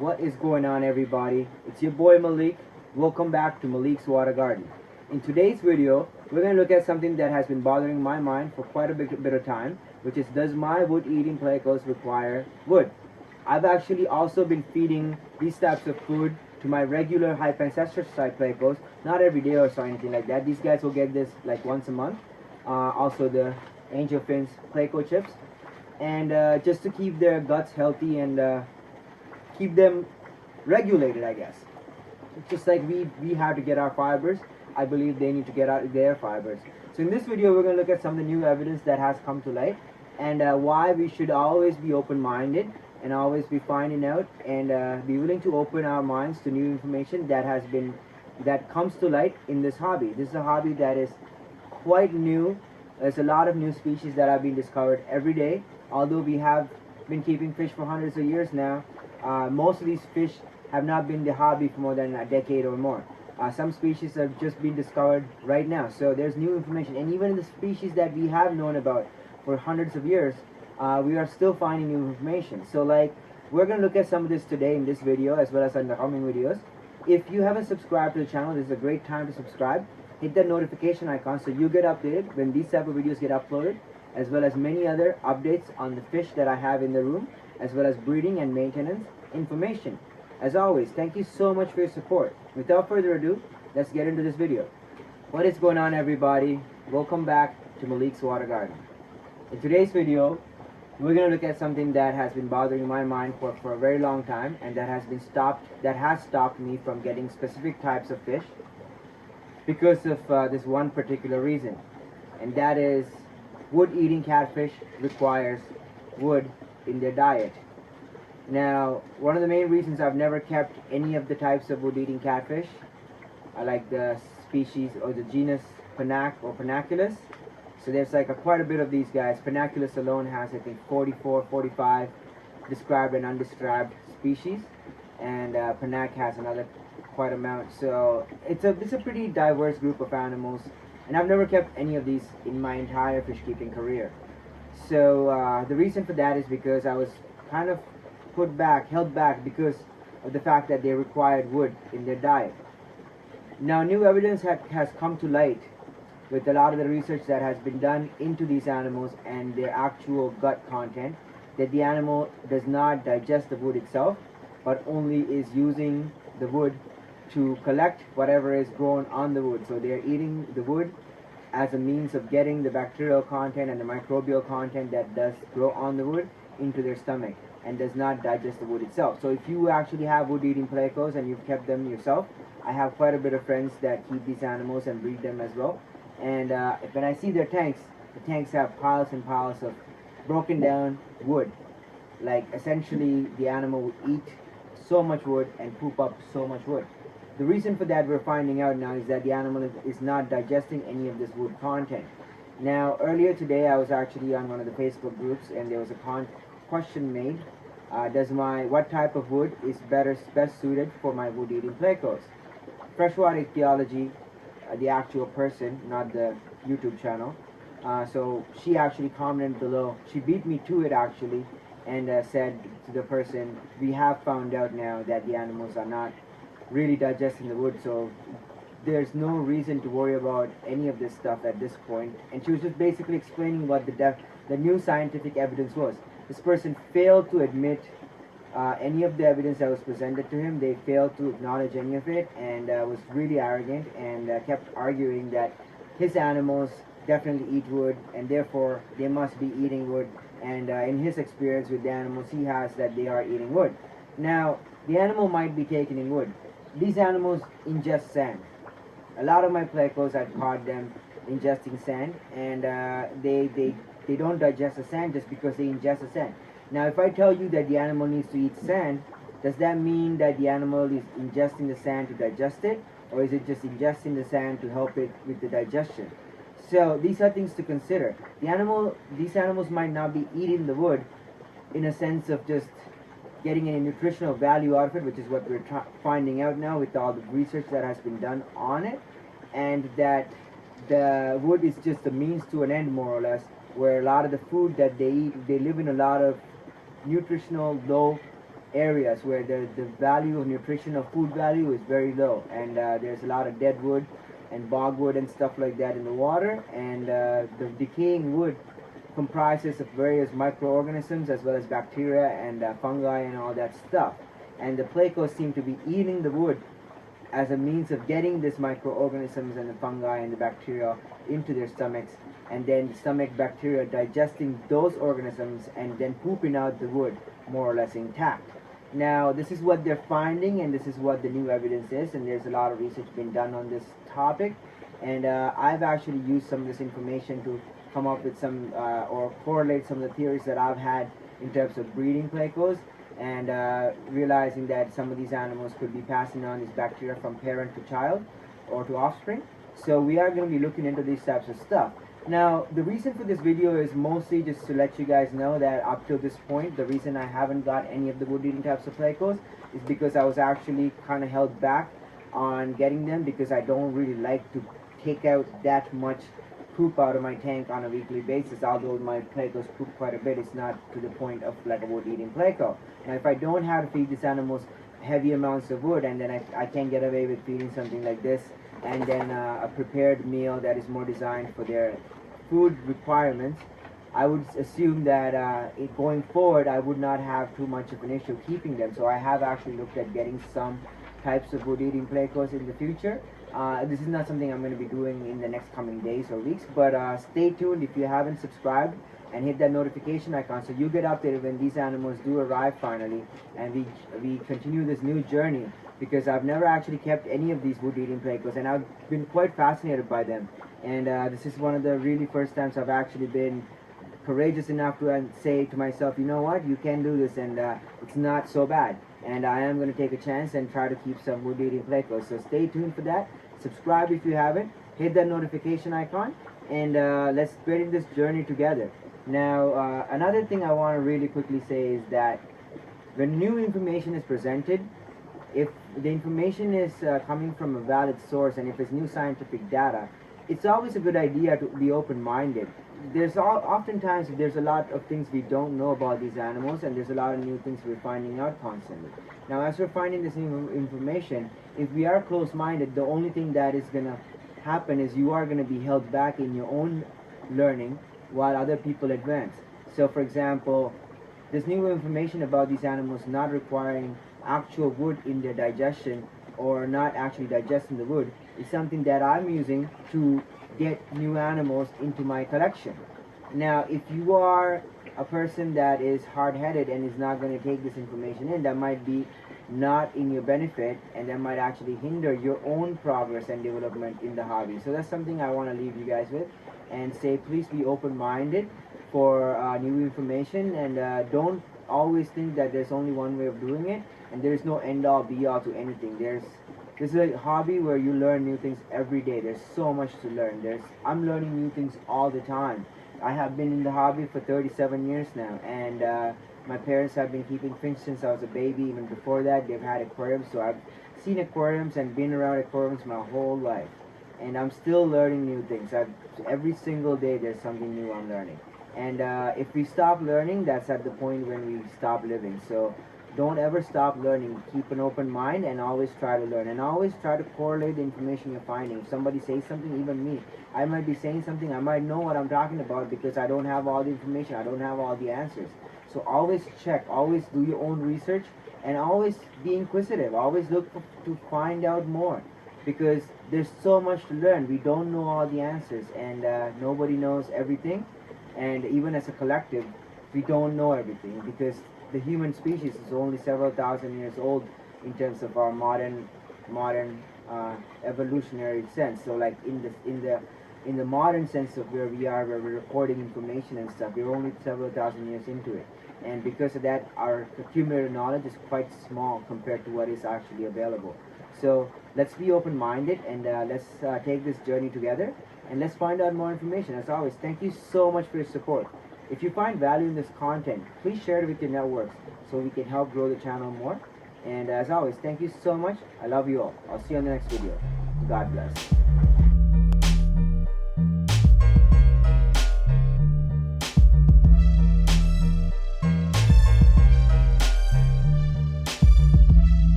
What is going on, everybody? It's your boy Malik. Welcome back to Malik's Water Garden. In today's video, we're going to look at something that has been bothering my mind for quite a bit of time, which is, does my wood-eating Plecos require wood? I've actually also been feeding these types of food to my regular high pesticide Plecos, not every day or so, anything like that. These guys will get this like once a month. Also the Angel Fins Pleco chips, and just to keep their guts healthy and keep them regulated, I guess. Just like we have to get our fibers, I believe they need to get out their fibers. So in this video, we're going to look at some of the new evidence that has come to light, and why we should always be open-minded and always be finding out and be willing to open our minds to new information that comes to light in this hobby. This is a hobby that is quite new. There's a lot of new species that have been discovered every day. Although we have been keeping fish for hundreds of years now, most of these fish have not been the hobby for more than a decade or more. Some species have just been discovered right now, so there's new information. And even the species that we have known about for hundreds of years, we are still finding new information. So like, we're going to look at some of this today in this video, as well as in the coming videos. If you haven't subscribed to the channel, this is a great time to subscribe. Hit that notification icon so you get updated when these type of videos get uploaded, as well as many other updates on the fish that I have in the room, as well as breeding and maintenance information. As always, thank you so much for your support. Without further ado, let's get into this video. What is going on, everybody? Welcome back to Malik's Water Garden. In today's video, we're going to look at something that has been bothering my mind for a very long time, and that has stopped me from getting specific types of fish because of this one particular reason, and that is wood-eating catfish requires wood in their diet. Now, one of the main reasons I've never kept any of the types of wood-eating catfish, I like the species or the genus Panac or Panaculus. So there's like quite a bit of these guys. Panaculus alone has, I think, 44, 45 described and undescribed species, and Panac has another quite amount. So it's a pretty diverse group of animals, and I've never kept any of these in my entire fish keeping career. So the reason for that is because I was kind of held back because of the fact that they required wood in their diet. Now, new evidence has come to light with a lot of the research that has been done into these animals and their actual gut content, that the animal does not digest the wood itself, but only is using the wood to collect whatever is grown on the wood. So they're eating the wood as a means of getting the bacterial content and the microbial content that does grow on the wood into their stomach, and does not digest the wood itself. So if you actually have wood-eating Plecos and you've kept them yourself, I have quite a bit of friends that keep these animals and breed them as well. And when I see their tanks, the tanks have piles and piles of broken down wood. Like, essentially the animal will eat so much wood and poop up so much wood. The reason for that, we're finding out now, is that the animal is not digesting any of this wood content. Now, earlier today I was actually on one of the Facebook groups, and there was a question made, what type of wood is best suited for my wood-eating Plecos? Freshwater Ichthyology, the actual person, not the YouTube channel. So she actually commented below. She beat me to it actually, and said to the person, we have found out now that the animals are not really digesting the wood, so there's no reason to worry about any of this stuff at this point. And she was just basically explaining what the new scientific evidence was. This person failed to admit any of the evidence that was presented to him. They failed to acknowledge any of it, and was really arrogant, and kept arguing that his animals definitely eat wood, and therefore they must be eating wood. And in his experience with the animals he has, that they are eating wood. Now, the animal might be taking in wood. These animals ingest sand. A lot of my Plecos, I've caught them ingesting sand, and they don't digest the sand just because they ingest the sand. Now, if I tell you that the animal needs to eat sand, does that mean that the animal is ingesting the sand to digest it, or is it just ingesting the sand to help it with the digestion? So these are things to consider. These animals might not be eating the wood in a sense of just getting any nutritional value out of it, which is what we're finding out now with all the research that has been done on it, and that the wood is just a means to an end, more or less, where a lot of the food that they eat, they live in a lot of nutritional low areas where the value of nutrition of food value is very low, and there's a lot of dead wood and bogwood and stuff like that in the water, and the decaying wood comprises of various microorganisms as well as bacteria and fungi and all that stuff, and the Plecos seem to be eating the wood as a means of getting these microorganisms and the fungi and the bacteria into their stomachs, and then the stomach bacteria digesting those organisms and then pooping out the wood more or less intact. Now this is what they're finding, and this is what the new evidence is, and there's a lot of research being done on this topic, and I've actually used some of this information to come up with some or correlate some of the theories that I've had in terms of breeding Plecos, and realizing that some of these animals could be passing on these bacteria from parent to child or to offspring. So we are going to be looking into these types of stuff. Now the reason for this video is mostly just to let you guys know that up to this point, the reason I haven't got any of the wood eating types of Plecos is because I was actually kind of held back on getting them, because I don't really like to take out that much poop out of my tank on a weekly basis. Although my Plecos poop quite a bit, it's not to the point of like a wood eating Pleco. Now if I don't have to feed these animals heavy amounts of wood, and then I can get away with feeding something like this, and then a prepared meal that is more designed for their food requirements, I would assume that going forward I would not have too much of an issue keeping them. So I have actually looked at getting some types of wood eating Plecos in the future. This is not something I'm going to be doing in the next coming days or weeks, but stay tuned if you haven't subscribed, and hit that notification icon so you get updated when these animals do arrive finally, and we continue this new journey, because I've never actually kept any of these wood eating Plecos, and I've been quite fascinated by them, and this is one of the really first times I've actually been courageous enough to say to myself, you know what, you can do this, and it's not so bad, and I am going to take a chance and try to keep some wood eating Plecos. So stay tuned for that. Subscribe if you haven't, hit that notification icon, and let's get in this journey together. Now another thing I want to really quickly say is that when new information is presented, if the information is coming from a valid source, and if it's new scientific data, it's always a good idea to be open-minded. Oftentimes there's a lot of things we don't know about these animals, and there's a lot of new things we're finding out constantly. Now as we're finding this new information, if we are close-minded, the only thing that is going to happen is you are going to be held back in your own learning while other people advance. So for example, this new information about these animals not requiring actual wood in their digestion, or not actually digesting the wood, is something that I'm using to get new animals into my collection. Now if you are a person that is hard-headed and is not going to take this information in, that might be not in your benefit, and that might actually hinder your own progress and development in the hobby. So that's something I want to leave you guys with, and say please be open-minded for new information, and don't always think that there's only one way of doing it, and there's no end-all be-all to anything. This is a hobby where you learn new things every day. There's so much to learn. I'm learning new things all the time. I have been in the hobby for 37 years now, and my parents have been keeping finch since I was a baby. Even before that, they've had aquariums, so I've seen aquariums and been around aquariums my whole life, and I'm still learning new things. Every single day there's something new I'm learning, and if we stop learning, that's at the point when we stop living. So don't ever stop learning. Keep an open mind, and always try to learn, and always try to correlate the information you're finding. If somebody says something, even me, I might be saying something, I might know what I'm talking about, because I don't have all the information, I don't have all the answers. So always check, always do your own research, and always be inquisitive. Always look to find out more, because there's so much to learn. We don't know all the answers, and nobody knows everything, and even as a collective, we don't know everything, because the human species is only several thousand years old in terms of our modern evolutionary sense. So like in the modern sense of where we are, where we're recording information and stuff, we're only several thousand years into it, and because of that, our accumulated knowledge is quite small compared to what is actually available. So let's be open-minded, and let's take this journey together, and let's find out more information. As always, thank you so much for your support. If you find value in this content, please share it with your networks so we can help grow the channel more. And as always, thank you so much. I love you all. I'll see you on the next video. God bless.